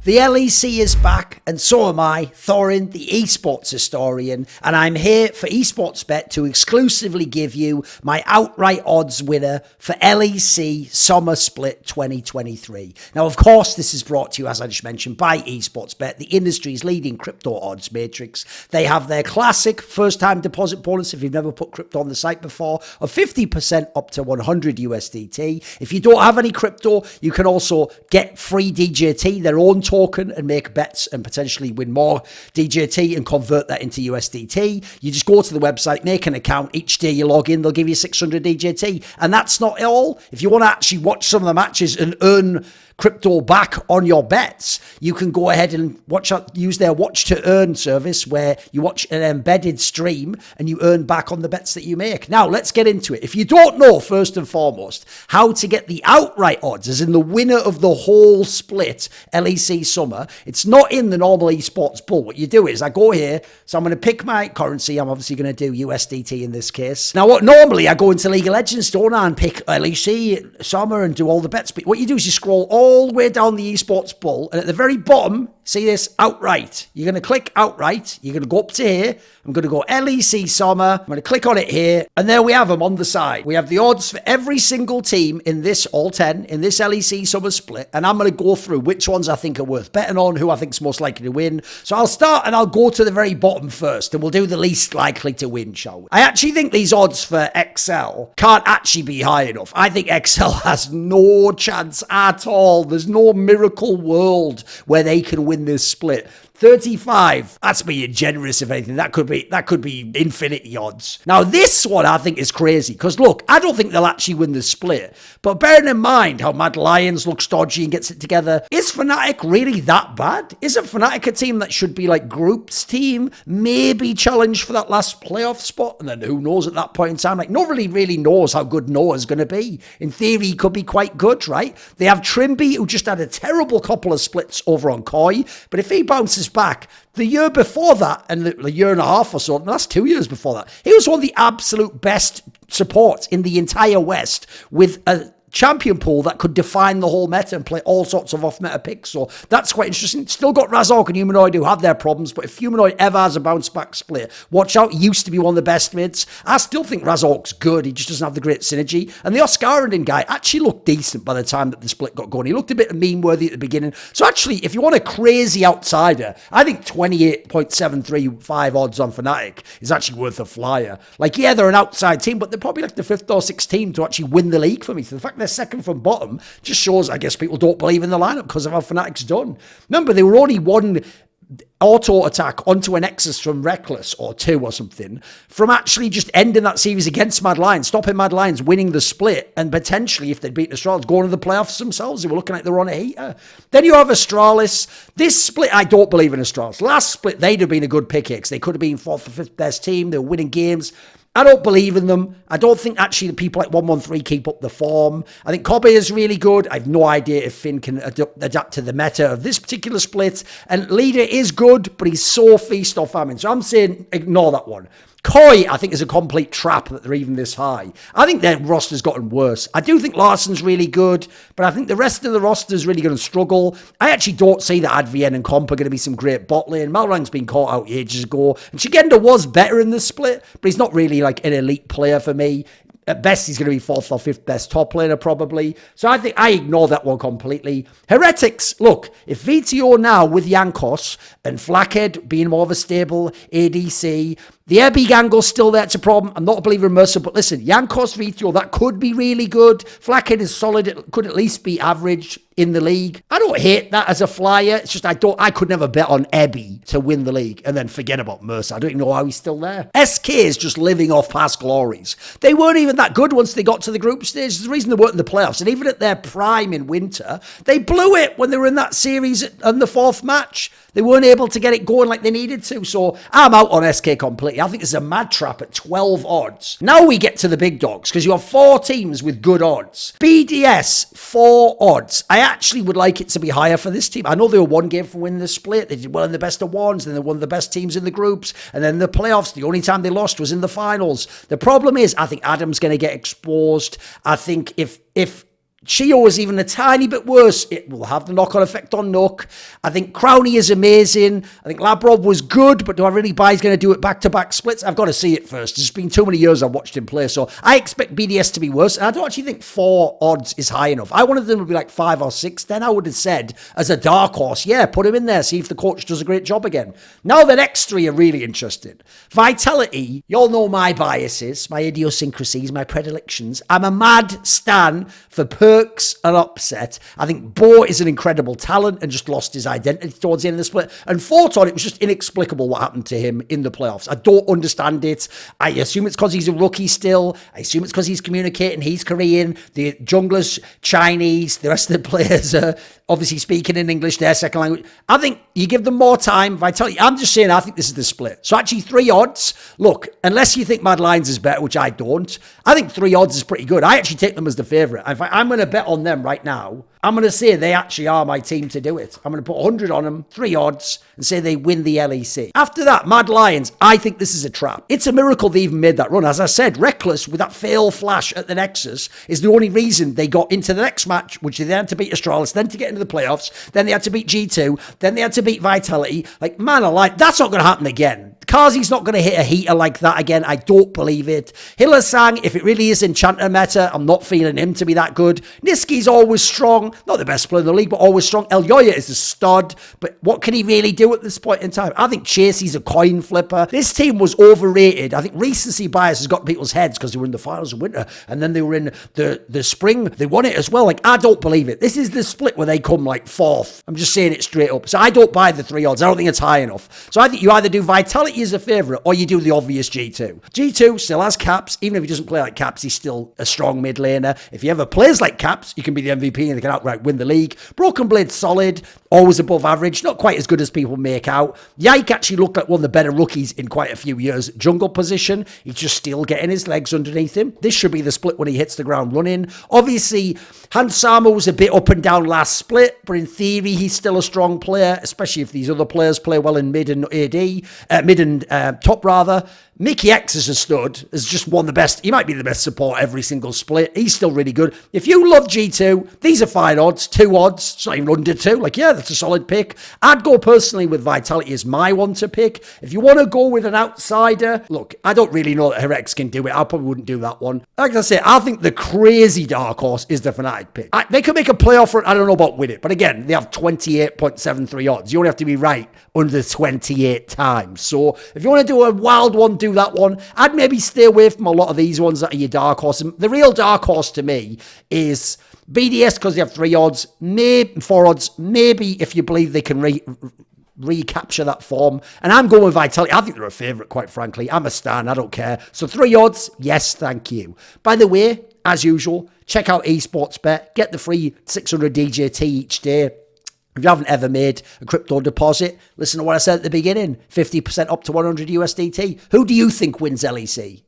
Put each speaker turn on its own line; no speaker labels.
The LEC is back, and so am I, Thorin, the esports historian, and I'm here for Esportsbet to exclusively give you my outright odds winner for LEC Summer Split 2023. Now, of course, this is brought to you, as I just mentioned, by Esportsbet, the industry's leading crypto odds matrix. They have their classic first-time deposit bonus, if you've never put crypto on the site before, of 50% up to 100 USDT. If you don't have any crypto, you can also get free DJT, their own token, and make bets and potentially win more DJT and convert that into USDT. You just go to the website, make an account. Each day you log in, they'll give you 600 DJT. And that's not all. If you want to actually watch some of the matches and earn crypto back on your bets, you can go ahead and use their watch to earn service where you watch an embedded stream and you earn back on the bets that you make. Now, let's get into it. If you don't know, first and foremost, how to get the outright odds, as in the winner of the whole split, LEC Summer, it's not in the normal esports bull. What you do is I go here, so I'm going to pick my currency. I'm obviously going to do USDT in this case. Now, normally I go into League of Legends, don't I, and pick LEC Summer and do all the bets. But what you do is you scroll all the way down the esports bull, and at the very bottom, see this outright. You're going to click outright. You're going to go up to here. I'm going to go LEC Summer. I'm going to click on it here, and there we have them on the side. We have the odds for every single team in this, all 10, in this LEC Summer split, and I'm going to go through which ones I think are worth betting on, who I think is most likely to win. So I'll start and I'll go to the very bottom first, and we'll do the least likely to win, shall we? I actually think these odds for XL can't actually be high enough. I think XL has no chance at all. There's no miracle world where they can win this split. 35. That's being generous, if anything. That could be infinity odds. Now, this one I think is crazy because, look, I don't think they'll actually win the split. But bearing in mind how Mad Lions looks dodgy and gets it together, is Fnatic really that bad? Isn't Fnatic a team that should be like Group's team? Maybe challenge for that last playoff spot? And then who knows at that point in time? Like, nobody really knows how good Noah's going to be. In theory, he could be quite good, right? They have Trimby, who just had a terrible couple of splits over on Koi. But if he bounces back, the year before that, and the year and a half or so, the last 2 years before that, he was one of the absolute best supports in the entire West with a champion pool that could define the whole meta and play all sorts of off-meta picks. So that's quite interesting. Still got Razork and Humanoid who have their problems, but if Humanoid ever has a bounce-back split, watch out. He used to be one of the best mids. I still think Razork's good. He just doesn't have the great synergy. And the Oscarandin guy actually looked decent by the time that the split got going. He looked a bit meme-worthy at the beginning. So actually, if you want a crazy outsider, I think 28.735 odds on Fnatic is actually worth a flyer. Like, yeah, they're an outside team, but they're probably like the 5th or 6th team to actually win the league for me. So the fact they're second from bottom just shows, I guess, people don't believe in the lineup because of how Fnatic's done. Remember, they were only one auto attack onto a Nexus from Reckless or 2 or something from actually just ending that series against Mad Lions, stopping Mad Lions, winning the split, and potentially, if they'd beaten Astralis, going to the playoffs themselves. They were looking like they were on a heater. Then you have Astralis. This split, I don't believe in Astralis. Last split, they'd have been a good pick here because they could have been 4th or 5th best team. They were winning games. I don't believe in them. I don't think actually the people like 113 keep up the form. I think Kobe is really good. I have no idea if Finn can adapt to the meta of this particular split. And Leader is good, but he's so feast or famine. So I'm saying ignore that one. Koi, I think, is a complete trap that they're even this high. I think their roster's gotten worse. I do think Larsen's really good, but I think the rest of the roster is really going to struggle. I actually don't see that Advien and Comp are going to be some great bot lane. Malrang's been caught out ages ago, and Shigenda was better in this split, but he's not really like an elite player for me. At best, he's going to be 4th or 5th best top laner, probably. So I think I ignore that one completely. Heretics, look, if VTO now with Yankos and Flackhead being more of a stable ADC, the Ebby angle's still there. It's a problem. I'm not a believer in Mercer, but listen, Yankos VTO, that could be really good. Flackhead is solid. It could at least be average in the league. I don't hate that as a flyer. It's just I could never bet on Ebby to win the league and then forget about Mercer. I don't even know how he's still there. SK is just living off past glories. They weren't even that good once they got to the group stage. There's the reason they weren't in the playoffs. And even at their prime in winter, they blew it when they were in that series in the 4th match. They weren't able to get it going like they needed to. So I'm out on SK completely. I think it's a mad trap at 12 odds. Now we get to the big dogs because you have 4 teams with good odds. BDS, 4 odds. I actually would like it to be higher for this team. I know they were 1 game from winning the split. They did well in the best of ones. Then they're one of the best teams in the groups. And then the playoffs, the only time they lost was in the finals. The problem is, I think Adam's going to get exposed. I think if Chio is even a tiny bit worse. It will have the knock-on effect on Nook. I think Crownie is amazing. I think Labrov was good, but do I really buy he's going to do it back-to-back splits? I've got to see it first. It's been too many years I've watched him play, so I expect BDS to be worse, and I don't actually think 4 odds is high enough. I wanted them to be like 5 or 6. Then I would have said, as a dark horse, yeah, put him in there, see if the coach does a great job again. Now the next 3 are really interested. Vitality, you all know my biases, my idiosyncrasies, my predilections. I'm a mad stan for perks and upset. I think Bo is an incredible talent and just lost his identity towards the end of the split. And Photon, it was just inexplicable what happened to him in the playoffs. I don't understand it. I assume it's because he's a rookie still. I assume it's because he's communicating. He's Korean. The junglers, Chinese. The rest of the players are obviously speaking in English, their second language. I think you give them more time. Vitality, I'm just saying, I think this is the split. So actually 3 odds. Look, unless you think Mad Lions is better, which I don't, I think 3 odds is pretty good. I actually take them as the favourite. In fact, I'm going to bet on them right now. I'm going to say they actually are my team to do it. I'm going to put 100 on them, 3 odds, and say they win the LEC. After that, Mad Lions, I think this is a trap. It's a miracle they even made that run. As I said, Reckless with that fail flash at the Nexus is the only reason they got into the next match, which they then had to beat Astralis, then to get into the playoffs, then they had to beat G2, then they had to beat Vitality. Like, man alive, that's not going to happen again. Kazi's not going to hit a heater like that again. I don't believe it. Hillasang, if it really is Enchanter meta, I'm not feeling him to be that good. Niski's always strong. Not the best player in the league, but always strong. Elyoya is a stud, but what can he really do at this point in time? I think Chasey's a coin flipper. This team was overrated. I think recency bias has got people's heads because they were in the finals of winter, and then they were in the spring. They won it as well. Like, I don't believe it. This is the split where they come like 4th. I'm just saying it straight up. So I don't buy the 3 odds. I don't think it's high enough. So I think you either do Vitality as a favourite, or you do the obvious G2. G2 still has Caps. Even if he doesn't play like Caps, he's still a strong mid laner. If he ever plays like Caps, you can be the MVP and they can outright win the league. Broken Blade's solid, always above average, not quite as good as people make out. Yike actually looked like one of the better rookies in quite a few years. Jungle position, he's just still getting his legs underneath him. This should be the split when he hits the ground running. Obviously, Hansama was a bit up and down last split, but in theory, he's still a strong player, especially if these other players play well in mid and mid and top rather. Mickey X as a stud has just won the best. He might be the best support every single split. He's still really good. If you love G2, these are fine odds, 2 odds. It's not even under 2. Like, yeah, that's a solid pick. I'd go personally with Vitality as my one to pick. If you want to go with an outsider, look, I don't really know that Herex can do it. I probably wouldn't do that one. Like I say, I think the crazy dark horse is the Fnatic pick. They could make a playoff run. I don't know about win it. But again, they have 28.73 odds. You only have to be right under 28 times. So if you want to do a wild one, do that one. I'd maybe stay away from a lot of these ones that are your dark horse. The real dark horse to me is BDS because they have 3 odds, maybe 4 odds, maybe if you believe they can recapture that form. And I'm going with Vitality. I think they're a favourite, quite frankly. I'm a stan. I don't care. So 3 odds, yes, thank you. By the way, as usual, check out Esportsbet. Get the free 600 DJT each day. If you haven't ever made a crypto deposit, listen to what I said at the beginning. 50% up to 100 USDT. Who do you think wins LEC?